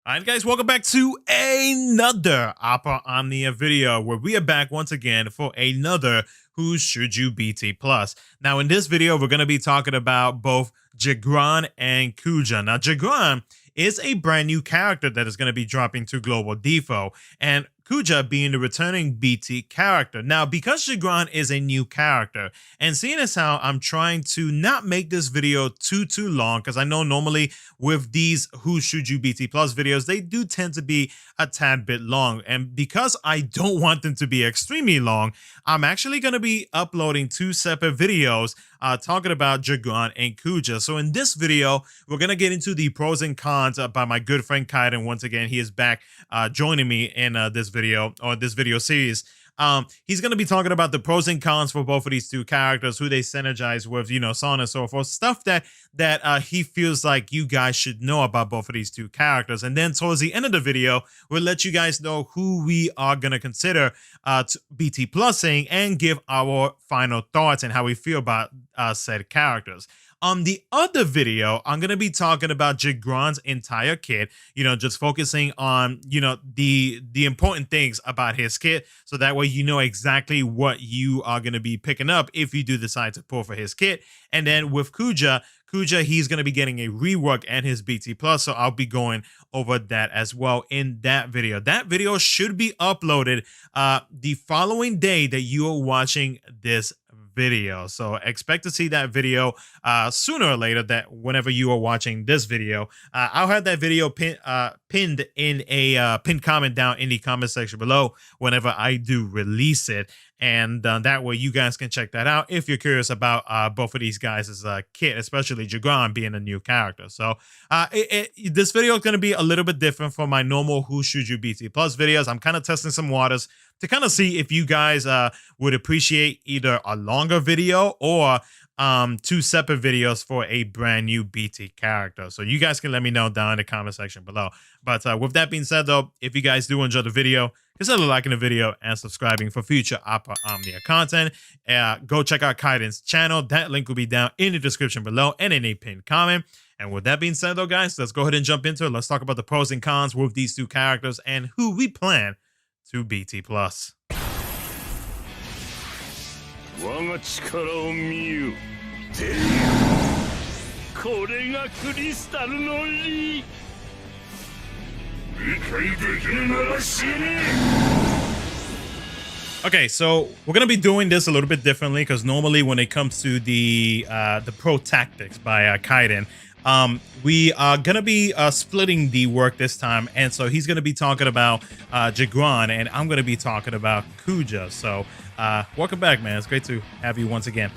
Alright guys, welcome back to another Opera Omnia video where we are back once again for another Who Should You BT Plus. Now in this video, we're going to be talking about both Jegran and Kuja. Now Jegran is a brand new character that is going to be dropping to Global DFFOO, and Kuja being the returning BT character. Now, because Jegran is a new character, and seeing as how I'm trying to not make this video too long, because I know normally with these Who Should You BT Plus videos, they do tend to be a tad bit long. And because I don't want them to be extremely long, I'm actually going to be uploading two separate videos talking about Jegran and Kuja. So in this video, we're going to get into the pros and cons by my good friend Kaiden. Once again, he is back joining me in this video or this video series. He's going to be talking about the pros and cons for both of these two characters, who they synergize with, you know, so on and so forth, stuff that he feels like you guys should know about both of these two characters. And then towards the end of the video, we'll let you guys know who we are going to consider BT plusing and give our final thoughts and how we feel about said characters. On the other video, I'm going to be talking about Jegran's entire kit, you know, just focusing on, you know, the important things about his kit, so that way you know exactly what you are going to be picking up if you do decide to pull for his kit. And then with Kuja, he's going to be getting a rework and his BT Plus, so I'll be going over that as well in that video. That video should be uploaded the following day that you are watching this video, so expect to see that video sooner or later, that whenever you are watching this video. I'll have that video pinned in a pinned comment down in the comment section below whenever I do release it, and that way you guys can check that out if you're curious about both of these guys' kit, especially Jegran being a new character. So this video is going to be a little bit different from my normal Who Should You BT Plus videos. I'm kind of testing some waters to kind of see if you guys would appreciate either a longer video or two separate videos for a brand new BT character. So you guys can let me know down in the comment section below. But with that being said, though, if you guys do enjoy the video, consider liking the video and subscribing for future Opera Omnia content. Go check out Kaiden's channel. That link will be down in the description below and in a pinned comment. And with that being said, though, guys, let's go ahead and jump into it. Let's talk about the pros and cons with these two characters and who we plan to BT Plus. Okay, so we're gonna be doing this a little bit differently, because normally when it comes to the pro tactics by Kaiden, we are gonna be splitting the work this time, and so he's gonna be talking about Jegran, and I'm gonna be talking about Kuja. So welcome back, man. It's great to have you once again.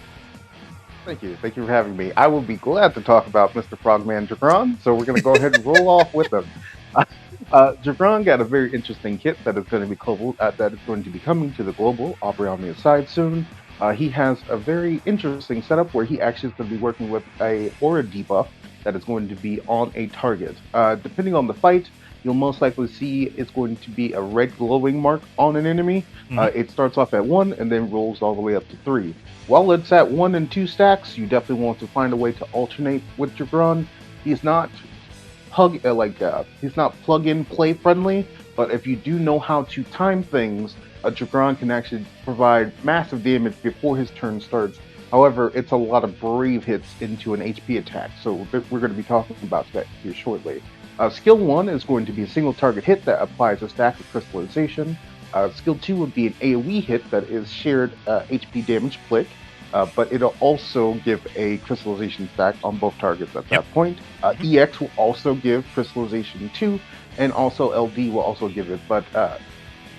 Thank you for having me. I will be glad to talk about Mr. Frogman Jegran, so we're gonna go ahead and roll off with him. Jegran got a very interesting kit that is going to be global, that is going to be coming to the global Opera Omnia side soon. He has a very interesting setup where he actually is going to be working with a aura debuff that is going to be on a target. Depending on the fight, you'll most likely see it's going to be a red glowing mark on an enemy. It starts off at 1 and then rolls all the way up to 3. While it's at 1 and 2 stacks, you definitely want to find a way to alternate with Jegran. He's not he's not plug-in play friendly, but if you do know how to time things, Jegran can actually provide massive damage before his turn starts. However, it's a lot of brave hits into an HP attack, so we're going to be talking about that here shortly. Skill 1 is going to be a single target hit that applies a stack of crystallization. Skill 2 would be an AoE hit that is shared HP damage flick, but it'll also give a crystallization stack on both targets at that point. EX will also give crystallization 2, and also LD will also give it, but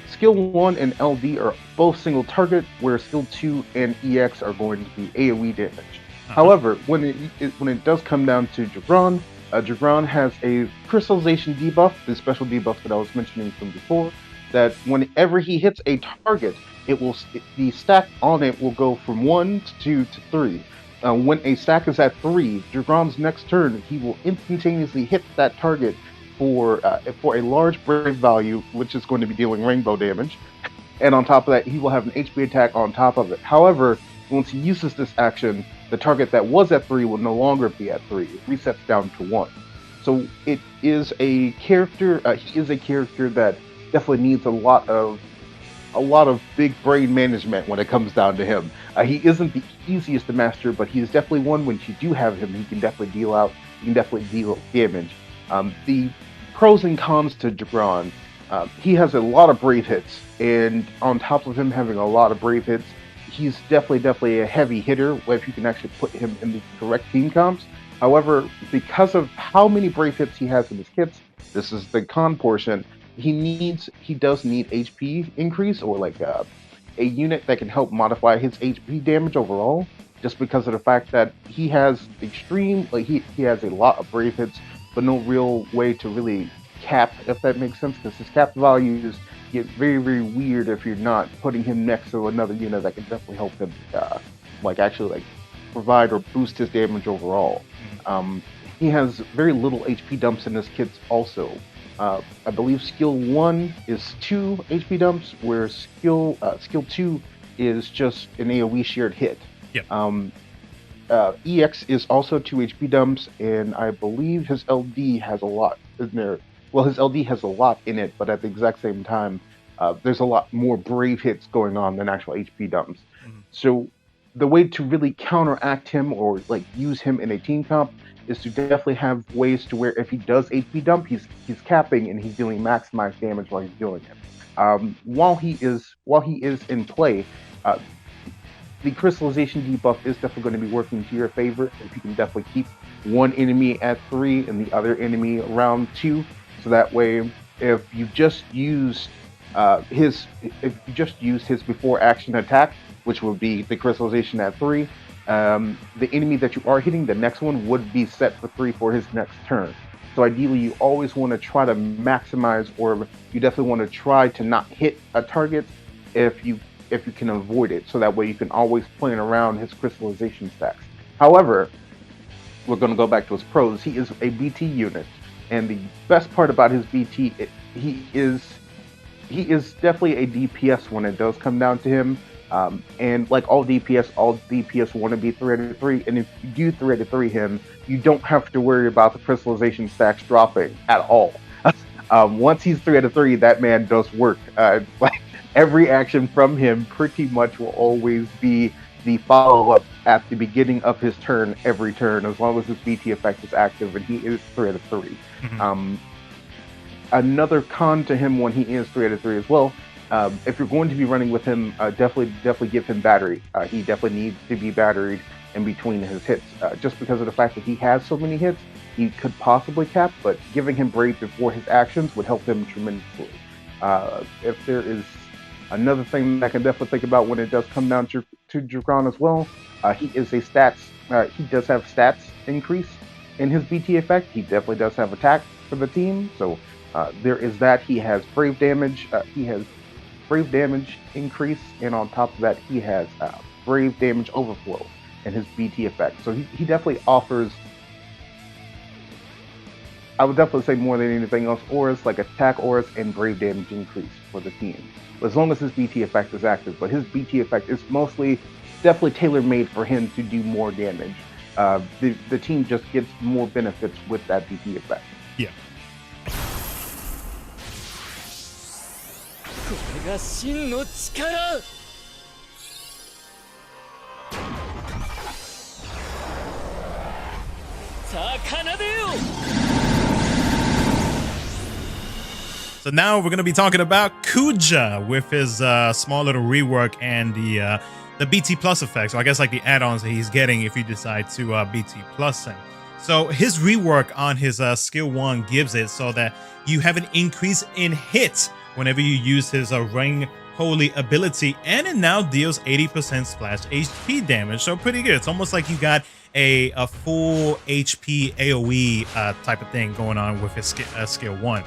Skill 1 and LD are both single target, where Skill 2 and EX are going to be AoE damage. However, when it does come down to Jegran, Jegran has a crystallization debuff, the special debuff that I was mentioning from before, that whenever he hits a target, the stack on it will go from 1 to 2 to 3. When a stack is at 3, Jegran's next turn, he will instantaneously hit that target for a large brave value, which is going to be dealing rainbow damage. And on top of that, he will have an HP attack on top of it. However, once he uses this action, the target that was at 3 will no longer be at 3. It resets down to 1. So So it is a character. He is a character that definitely needs a lot of big brain management when it comes down to him. He isn't the easiest to master, but he's definitely one. When you do have him, he can definitely deal out. He can definitely deal damage. The pros and cons to Jegran. He has a lot of brave hits, and on top of him having a lot of brave hits, he's definitely a heavy hitter. If you can actually put him in the correct team comps. However, because of how many brave hits he has in his kits, this is the con portion. He does need HP increase, or like a unit that can help modify his HP damage overall. Just because of the fact that he has he has a lot of brave hits, but no real way to really cap, if that makes sense, because his cap values get very weird if you're not putting him next to another unit that can definitely help him actually provide or boost his damage overall. He has very little HP dumps in his kits also. I believe skill 1 is 2 HP dumps, where skill 2 is just an AoE shared hit. Yep. EX is also 2 HP dumps, and I believe his LD has a lot in there. Well, his LD has a lot in it, but at the exact same time, there's a lot more brave hits going on than actual HP dumps. Mhm. So the way to really counteract him, or use him in a team comp, is to definitely have ways to where if he does HP dump, he's capping and he's dealing maximized damage while he's doing it. While he is in play, the crystallization debuff is definitely going to be working to your favor. If you can definitely keep one enemy at 3 and the other enemy around 2, so that way, if you just used his before action attack, which would be the crystallization at 3, the enemy that you are hitting, the next one would be set for 3 for his next turn. So ideally, you always want to try to maximize, or you definitely want to try to not hit a target if you can avoid it. So that way, you can always plan around his crystallization stacks. However, we're going to go back to his pros. He is a BT unit, and the best part about his BT, he is definitely a DPS when it does come down to him. And like all DPS want to be 3 out of 3, and if you do 3 out of 3 him, you don't have to worry about the crystallization stacks dropping at all. Once he's 3 out of 3, that man does work. Every action from him pretty much will always be the follow-up at the beginning of his turn every turn, as long as his BT effect is active, and he is 3 out of 3. Mm-hmm. Another con to him when he is 3 out of 3 as well, if you're going to be running with him, definitely give him battery. He definitely needs to be batteried in between his hits, just because of the fact that he has so many hits. He could possibly cap, but giving him brave before his actions would help him tremendously. If there is another thing that I can definitely think about when it does come down to Jegran as well, he is a stats. He does have stats increase in his BT effect. He definitely does have attack for the team, so there is that. He has brave damage. He has brave damage increase, and on top of that, he has brave damage overflow in his BT effect. So he definitely offers, I would definitely say, more than anything else, auras, like attack auras and brave damage increase for the team, as long as his BT effect is active. But his BT effect is mostly definitely tailor-made for him to do more damage. The team just gets more benefits with that BT effect. Yeah. これが真の力。さあ奏でよ。 So now we're going to be talking about Kuja with his small little rework and the BT plus effect. So I guess like the add-ons that he's getting if you decide to BT plus him. So his rework on his skill 1 gives it so that you have an increase in hit whenever you use his Ring Holy ability, and it now deals 80% splash HP damage. So pretty good. It's almost like you got a full HP AoE type of thing going on with his skill 1.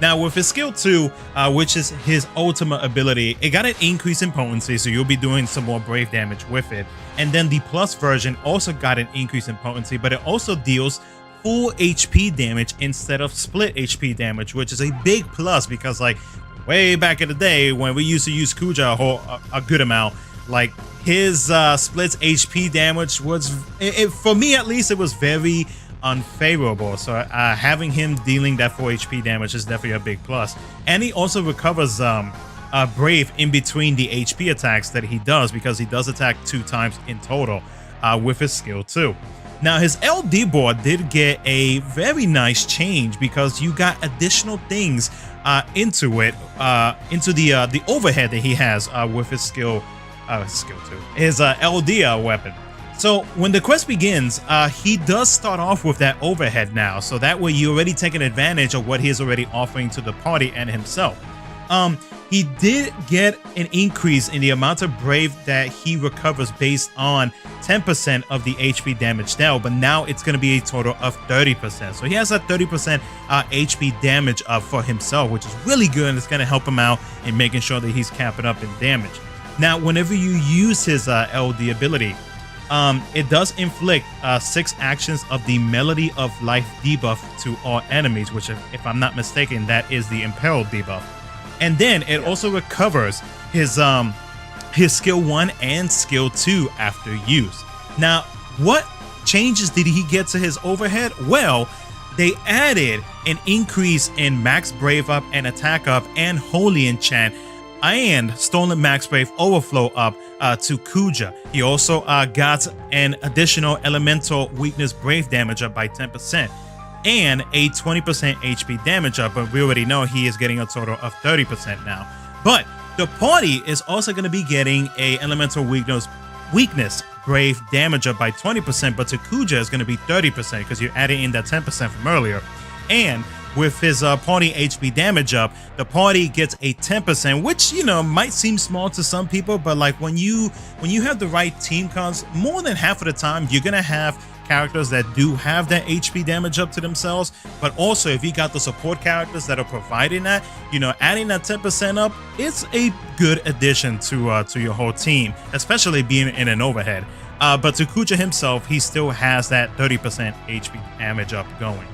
Now with his skill 2, which is his ultimate ability, it got an increase in potency, so you'll be doing some more brave damage with it. And then the plus version also got an increase in potency, but it also deals full HP damage instead of split HP damage, which is a big plus, because like way back in the day when we used to use Kuja a good amount, like his splits HP damage was, for me at least, it was very unfavorable. So having him dealing that 4 HP damage is definitely a big plus. And he also recovers Brave in between the HP attacks that he does, because he does attack 2 times in total with his skill 2. Now his LD board did get a very nice change, because you got additional things into it, into the overhead that he has with his skill 2, his LD weapon. So when the quest begins, he does start off with that overhead now, so that way you're already taking advantage of what he is already offering to the party and himself. He did get an increase in the amount of Brave that he recovers based on 10% of the HP damage dealt, but now it's going to be a total of 30%. So he has a 30% HP damage up for himself, which is really good, and it's going to help him out in making sure that he's capping up in damage. Now, whenever you use his LD ability, it does inflict 6 actions of the Melody of Life debuff to all enemies, which, if I'm not mistaken, that is the Imperil debuff. And then it also recovers his skill 1 and skill 2 after use. Now, what changes did he get to his overhead? Well, they added an increase in max Brave up and attack up and Holy Enchant and Stolen Max Brave Overflow up to Kuja. He also got an additional Elemental Weakness Brave damage up by 10%. And a 20% HP damage up, but we already know he is getting a total of 30% now. But the party is also going to be getting a Elemental Weakness Brave damage up by 20%, but to Kuja is going to be 30% because you're adding in that 10% from earlier. And with his party HP damage up, the party gets a 10%, which, you know, might seem small to some people, but like when you have the right team cards, more than half of the time you're going to have characters that do have that HP damage up to themselves. But also, if you got the support characters that are providing that, you know, adding that 10% up, it's a good addition to your whole team, especially being in an overhead. But to Kuja himself, he still has that 30% HP damage up going.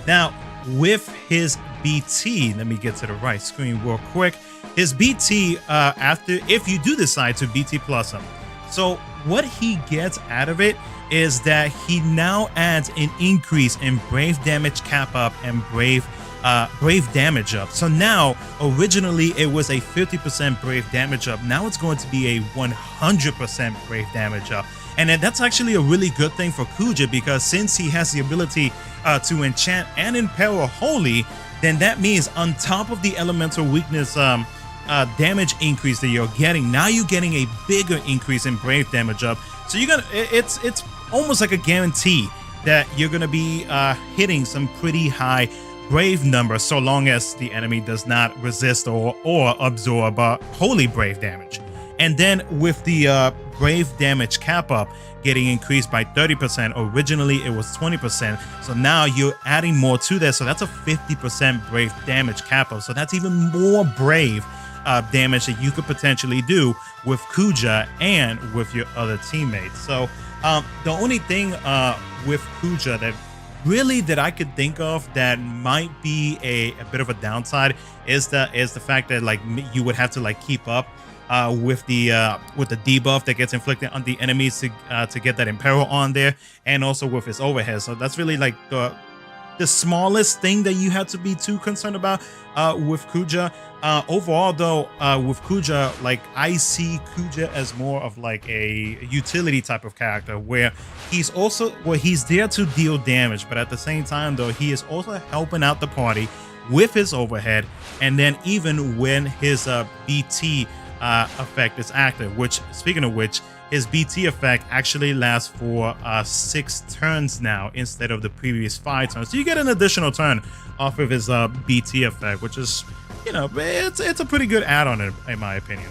Now, with his BT, let me get to the right screen real quick. His BT, if you do decide to BT plus him, so what he gets out of it is that he now adds an increase in Brave damage cap up and Brave damage up. So now, originally it was a 50% Brave damage up. Now it's going to be a 100% Brave damage up. And that's actually a really good thing for Kuja, because since he has the ability to enchant and imperil Holy, then that means on top of the Elemental Weakness damage increase that you're getting, now you're getting a bigger increase in Brave damage up. So you're gonna, it's almost like a guarantee that you're gonna be hitting some pretty high Brave numbers, so long as the enemy does not resist or absorb Holy Brave damage. And then with the Brave damage cap up getting increased by 30%, originally it was 20%, so now you're adding more to that, so that's a 50% Brave damage cap up. So that's even more Brave damage that you could potentially do with Kuja and with your other teammates. So the only thing with Kuja that I could think of that might be a bit of a downside is the fact that like you would have to like keep up with the debuff that gets inflicted on the enemies to get that imperil on there, and also with his overhead. So that's really like the smallest thing that you have to be too concerned about with Kuja. Overall though, with Kuja, like I see Kuja as more of like a utility type of character, where he's there to deal damage, but at the same time though, he is also helping out the party with his overhead, and then even when his BT effect is active, which, speaking of which, his BT effect actually lasts for 6 turns now instead of the previous 5 turns. So you get an additional turn off of his BT effect, which is, you know, it's a pretty good add-on in my opinion.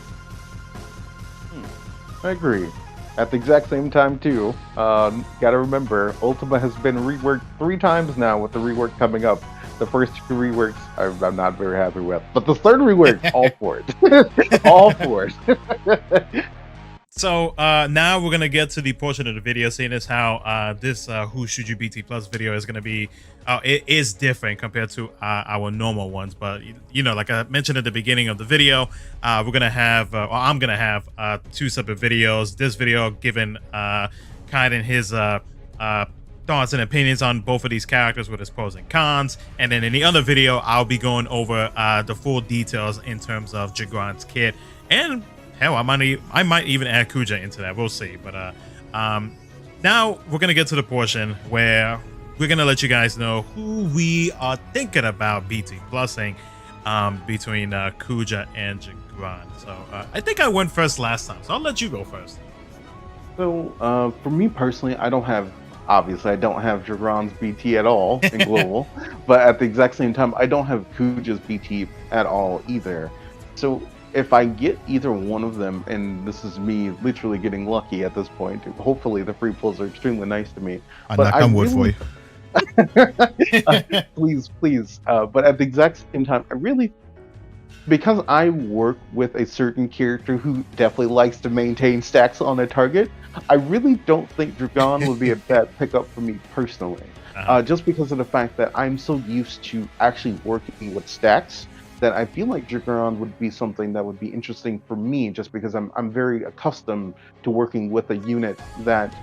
I agree. At the exact same time too, gotta remember, Ultima has been reworked 3 times now, with the rework coming up. The first 2 reworks I'm not very happy with, but the third rework, all for it. All for it. So now we're gonna get to the portion of the video, seeing as how this Who Should You BT Plus video is gonna be, it is different compared to our normal ones. But you know, like I mentioned at the beginning of the video, we're gonna have, or I'm gonna have 2 separate videos. This video giving Kaiden his thoughts and opinions on both of these characters with its pros and cons. And then in the other video, I'll be going over the full details in terms of Jegran's kit. And hell, I might even add Kuja into that. We'll see. But now we're going to get to the portion where we're going to let you guys know who we are thinking about BT plusing between Kuja and Jegran. So I think I went first last time, so I'll let you go first. So for me personally, I don't have Jegran's BT at all in global, but at the exact same time, I don't have Kuja's BT at all either. So if I get either one of them, and this is me literally getting lucky at this point, hopefully the free pulls are extremely nice to me. I'll knock on wood for you. Please. But at the exact same time, because I work with a certain character who definitely likes to maintain stacks on a target, I really don't think Jegran would be a bad pickup for me personally. Just because of the fact that I'm so used to actually working with stacks, that I feel like Jegran would be something that would be interesting for me, just because I'm very accustomed to working with a unit that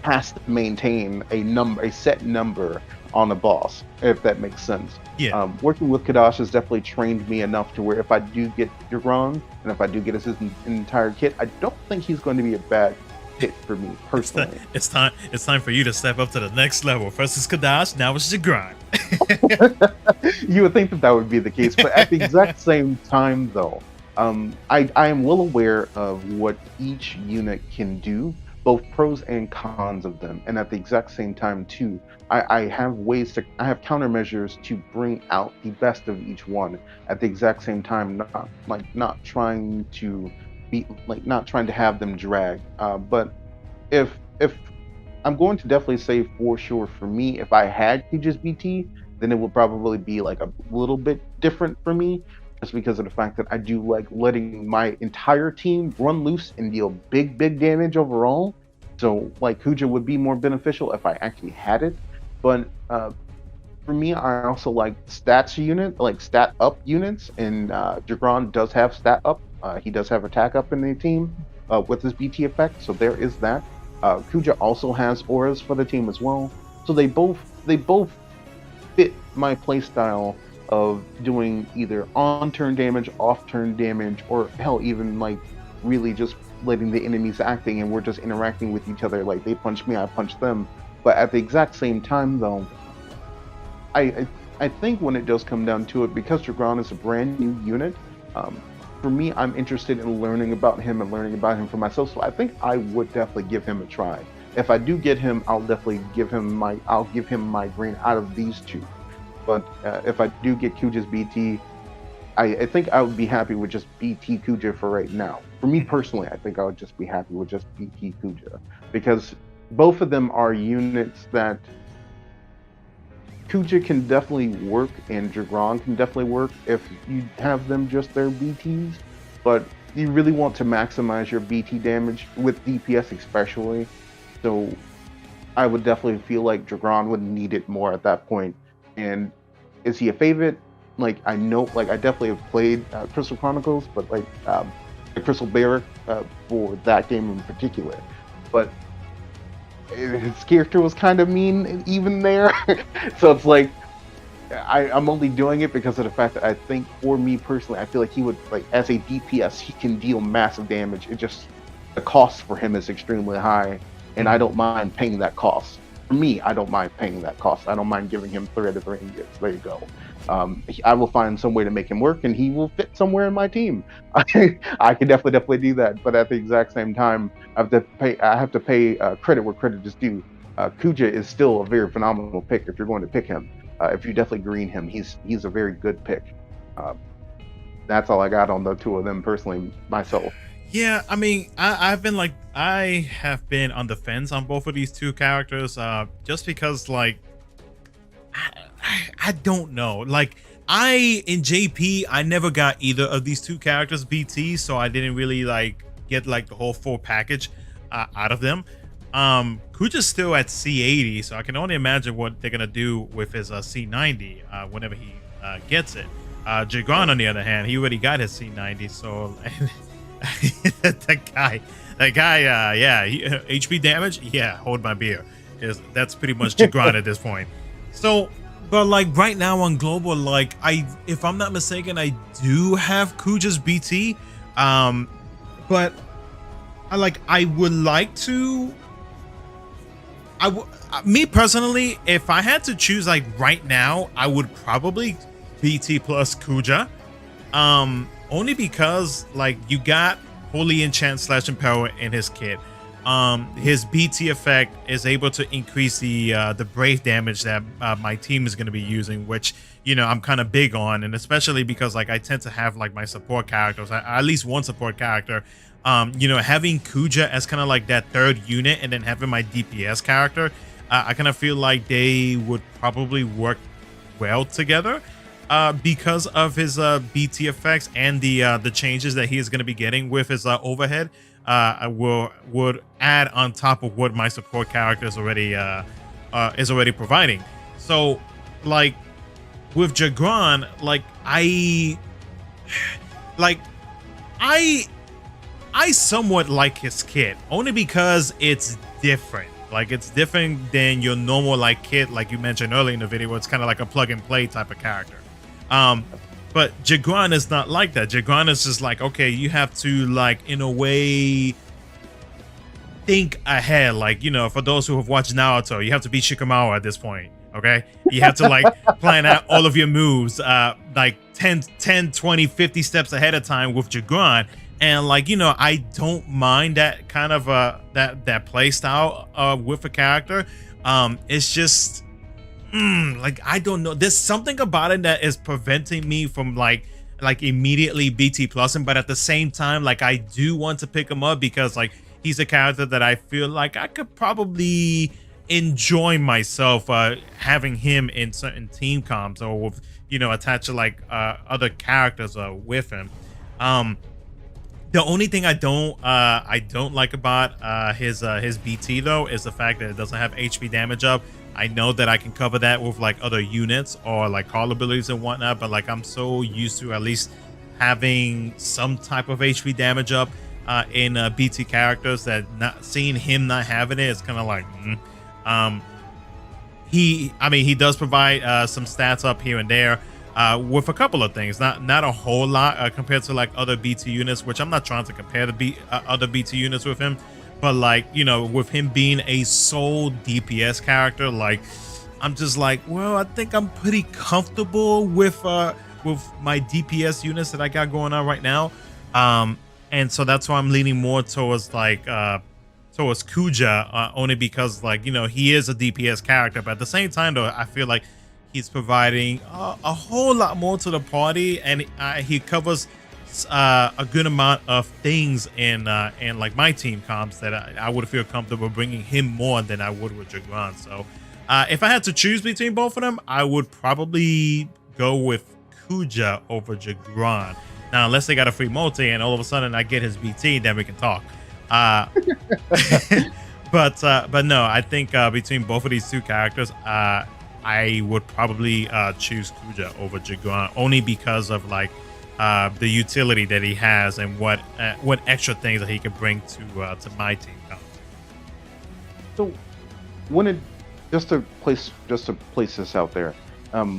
has to maintain a set number on a boss, if that makes sense. Yeah. Working with Kadash has definitely trained me enough to where if I do get Jegran, and if I do get his entire kit, I don't think he's going to be a bad pick for me personally. It's time for you to step up to the next level. First is Kadash, now it's Jegran. You would think that would be the case, but at the exact same time though, I am well aware of what each unit can do, both pros and cons of them, and at the exact same time too, I have countermeasures to bring out the best of each one at the exact same time, not trying to have them drag. But if I'm going to definitely say for sure, for me, if I had Kuja's BT, then it would probably be like a little bit different for me, just because of the fact that I do like letting my entire team run loose and deal big damage overall. So like Kuja would be more beneficial if I actually had it. But for me, I also like stat up units, and Jegran does have stat up. He does have attack up in the team with his BT effect, so there is that. Kuja also has auras for the team as well. So they both fit my playstyle of doing either on-turn damage, off-turn damage, or hell, even like really just letting the enemies acting and we're just interacting with each other. Like they punch me, I punch them. But at the exact same time though, I think when it does come down to it, because Jegran is a brand new unit, for me, I'm interested in learning about him for myself. So I think I would definitely give him a try. If I do get him, I'll definitely give him my green out of these two. But if I do get Kuja's BT, I think I would be happy with just BT Kuja for right now. For me personally, I think I would just be happy with just BT Kuja, because both of them are units that Kuja can definitely work and Jegran can definitely work if you have them just their BTs, but you really want to maximize your BT damage with DPS especially. So I would definitely feel like Jegran would need it more at that point. And is he a favorite? Like I know, like I definitely have played Crystal Chronicles, but like Crystal Bear for that game in particular. But his character was kind of mean even there. So it's like I'm only doing it because of the fact that I think for me personally, I feel like he would, like as a DPS, he can deal massive damage. It just, the cost for him is extremely high, and I don't mind paying that cost. For me, I don't mind paying that cost. I don't mind giving him 3 out of 3 ingots. There you go. I will find some way to make him work, and he will fit somewhere in my team. I can definitely do that. But at the exact same time, I have to pay credit where credit is due. Kuja is still a very phenomenal pick if you're going to pick him. If you definitely green him, he's a very good pick. That's all I got on the two of them personally myself. Yeah, I mean, I have been on the fence on both of these two characters, just because like I don't know. Like in JP, I never got either of these two characters BT, so I didn't really like get like the whole full package out of them. Kuja's still at C80, so I can only imagine what they're gonna do with his C90 whenever he gets it. Jegran, on the other hand, he already got his C90, so that guy, yeah, HP damage, yeah, hold my beer. that's pretty much Jegran at this point. So, but like right now on global, like if I'm not mistaken, I do have Kuja's BT, but I would like to. Me personally, if I had to choose like right now, I would probably BT plus Kuja, only because like you got Holy Enchant Slash Empower in his kit. His BT effect is able to increase the brave damage that my team is going to be using, which I'm kind of big on, and especially because like I tend to have like my support characters, at least one support character. Having Kuja as kind of like that third unit, and then having my DPS character, I kind of feel like they would probably work well together, because of his BT effects and the changes that he is going to be getting with his overhead. Would add on top of what my support character is already providing. So, like with Jegran, I somewhat like his kit, only because it's different. Like it's different than your normal like kit, like you mentioned earlier in the video, where it's kind of like a plug and play type of character. But Jegran is not like that. Jegran is just like, okay, you have to like in a way think ahead. Like, for those who have watched Naruto, you have to be Shikamaru at this point. Okay, you have to like plan out all of your moves like 10, 20, 50 steps ahead of time with Jegran. And like, I don't mind that kind of that play style with a character. It's just like, I don't know, there's something about it that is preventing me from like immediately BT plus him, but at the same time, like I do want to pick him up because like he's a character that I feel like I could probably enjoy myself having him in certain team comps, or with attached to like other characters with him. The only thing I don't like about his BT though is the fact that it doesn't have HP damage up. I know that I can cover that with like other units or like call abilities and whatnot, but like I'm so used to at least having some type of HP damage up in BT characters that not seeing him not having it is kind of like he does provide some stats up here and there with a couple of things, not a whole lot compared to like other BT units, which I'm not trying to compare the other BT units with him. But like, with him being a sole DPS character, like I'm just like, well, I think I'm pretty comfortable with my DPS units that I got going on right now. And so that's why I'm leaning more towards like towards Kuja, only because like, he is a DPS character, but at the same time though, I feel like he's providing a whole lot more to the party, and he covers a good amount of things in like my team comps that I would feel comfortable bringing him more than I would with Jegran. So if I had to choose between both of them, I would probably go with Kuja over Jegran. Now, unless they got a free multi and all of a sudden I get his BT, then we can talk. But no, I think between both of these two characters, I would probably choose Kuja over Jegran, only because of like the utility that he has and what extra things that he can bring to my team. So when it just to place this out there,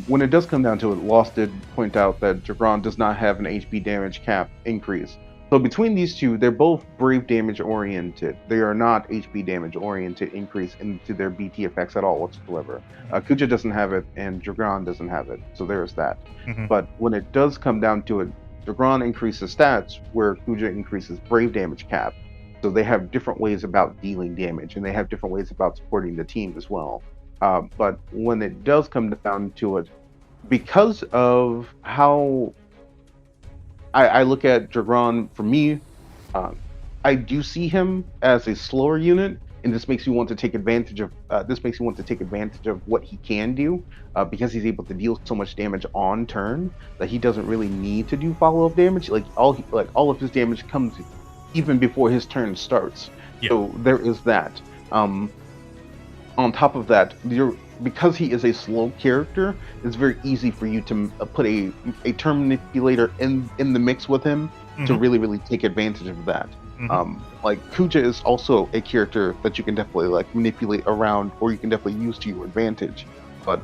when it does come down to it, Lost did point out that Jegran does not have an HP damage cap increase. So between these two, they're both brave damage oriented. They are not HP damage oriented increase into their BT effects at all whatsoever. Kuja doesn't have it, and Jegran doesn't have it. So there's that. But when it does come down to it, Jegran increases stats where Kuja increases brave damage cap. So they have different ways about dealing damage, and they have different ways about supporting the team as well. But when it does come down to it, because of how I look at Jegran, for me, I do see him as a slower unit, and this makes me want to take advantage of what he can do, because he's able to deal so much damage on turn that he doesn't really need to do follow-up damage. Like all of his damage comes even before his turn starts. Yeah. So there is that. On top of that, because he is a slow character, it's very easy for you to put a turn manipulator in the mix with him to really take advantage of that. Like Kuja is also a character that you can definitely like manipulate around, or you can definitely use to your advantage. But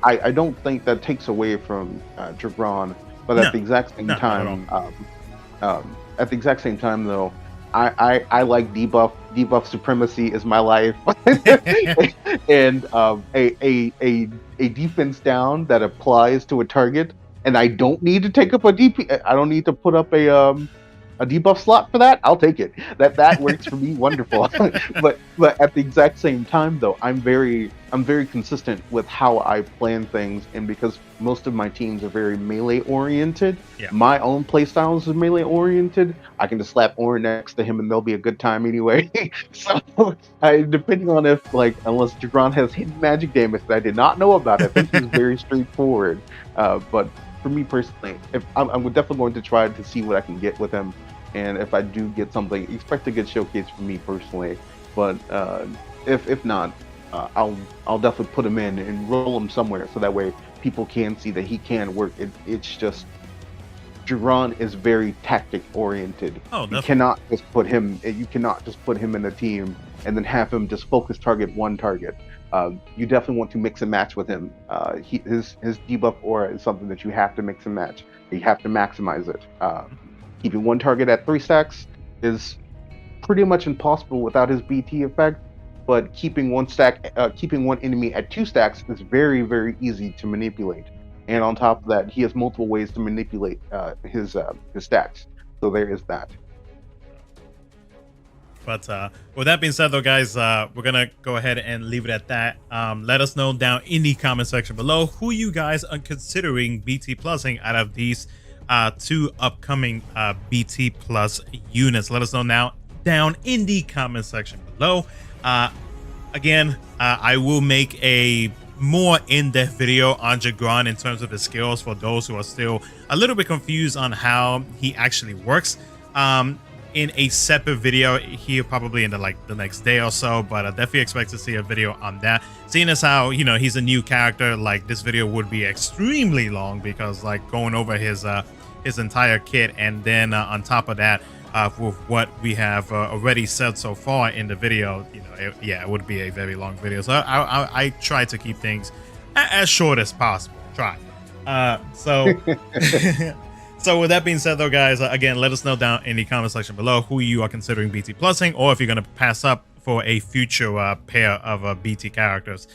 I don't think that takes away from Jegran. But No, at the exact same no, not at all. time, at the exact same time, though, I like debuff supremacy is my life, and a defense down that applies to a target, and I don't need to take up a DP. I don't need to put up a debuff slot for that. I'll take it. That works for me wonderful. but at the exact same time though, I'm very consistent with how I plan things, and because most of my teams are very melee oriented, Yeah. my own playstyle is melee oriented. I can just slap Orin next to him and they'll be a good time anyway. So depending on if unless Jegran has hidden magic damage that I did not know about, I think he's very straightforward. But for me personally, if I'm definitely going to try to see what I can get with him, and if I do get something, expect a good showcase from me personally. But if not, I'll definitely put him in and roll him somewhere, so that way people can see that he can work. It's just Jegran is very tactic oriented. Oh, you cannot just put him. You cannot just put him in a team and then have him just focus target one target. You definitely want to mix and match with him. His debuff aura is something that you have to mix and match. You have to maximize it. Keeping one target at 3 stacks is pretty much impossible without his BT effect. But keeping one enemy at 2 stacks is very, very easy to manipulate. And on top of that, he has multiple ways to manipulate his stacks. So there is that. But with that being said, though, guys, we're going to go ahead and leave it at that. Let us know down in the comment section below who you guys are considering BT plusing out of these 2 upcoming BT plus units. Let us know now down in the comment section below. Again, I will make a more in-depth video on Jegran in terms of his skills for those who are still a little bit confused on how he actually works. In a separate video here, probably in the next day or so, but I definitely expect to see a video on that. Seeing as how, you know, he's a new character, like this video would be extremely long, because like going over his entire kit, and then on top of that, with what we have already said so far in the video, you know, it would be a very long video. So I try to keep things as short as possible. Try. So with that being said, though, guys, again, let us know down in the comment section below who you are considering BT plusing, or if you're going to pass up for a future pair of BT characters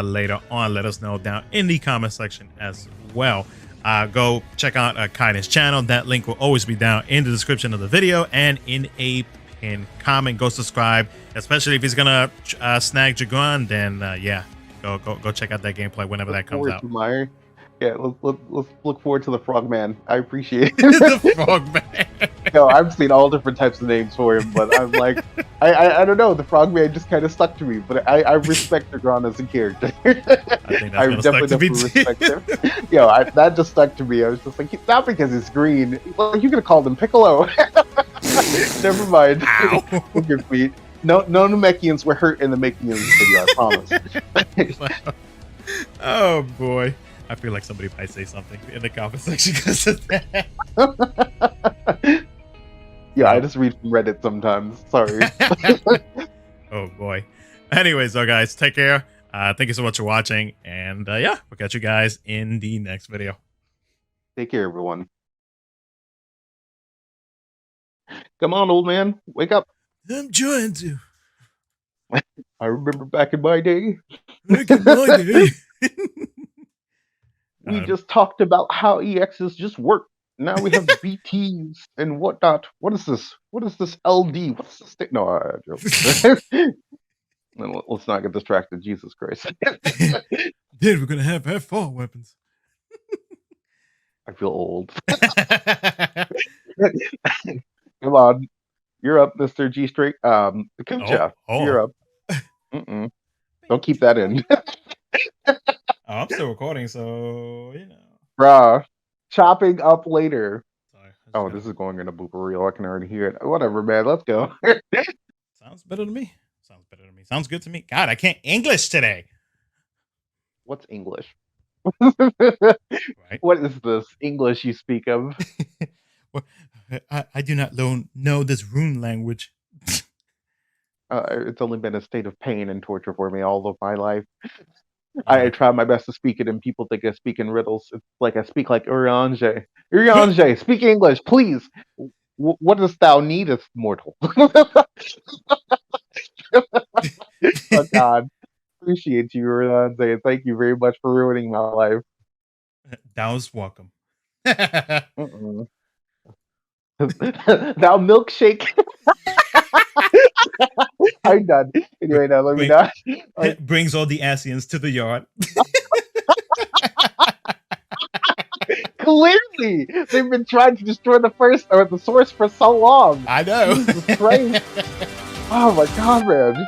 later on. Let us know down in the comment section as well. Go check out Kaiden's channel. That link will always be down in the description of the video and in a pinned comment. Go subscribe, especially if he's going to snag Jegran, then yeah, go check out that gameplay whenever that comes out. Yeah, let's look forward to the Frogman. I appreciate it. The Frogman. No, I've seen all different types of names for him, but I'm like, I don't know. The Frogman just kind of stuck to me, but I respect Jegran as a character. I definitely respect him. That just stuck to me. I was just like, not because he's green. Well, you could have called him Piccolo. Never mind. With your feet. No Namekians were hurt in the making of this video. I promise. Oh boy. I feel like somebody might say something in the comment section because of that. Yeah, I just read from Reddit sometimes. Sorry. Oh boy. Anyways, though, guys, take care. Thank you so much for watching, and yeah, we'll catch you guys in the next video. Take care, everyone. Come on, old man, wake up. I'm trying to. I remember back in my day. Back in my day. We just talked about how EXs just work. Now we have BTs and whatnot. What is this? What is this LD? What's this thing? No, let's not get distracted. Jesus Christ. Then we're going to have 4 weapons. I feel old. Come on. You're up, Mr. G Straight. Kuja, you're up. Don't keep that in. I'm still recording, so you know. Bruh, chopping up later. Sorry, this is going in a blooper reel. I can already hear it. Whatever, man. Let's go. Sounds better to me. Sounds good to me. God, I can't English today. What's English? Right. What is this English you speak of? I do not know this rune language. It's only been a state of pain and torture for me all of my life. I try my best to speak it, and people think I speak in riddles. It's like I speak like Urianger. Urianger, speak English, please. What dost thou needest, mortal? Oh God, appreciate you, Urianger, and thank you very much for ruining my life. That was welcome. Mm-mm. Thou milkshake. I'm done. Anyway, now let me not. Brings all the Asians to the yard. Clearly, they've been trying to destroy the source for so long. I know. Jesus Christ. Oh my God, man.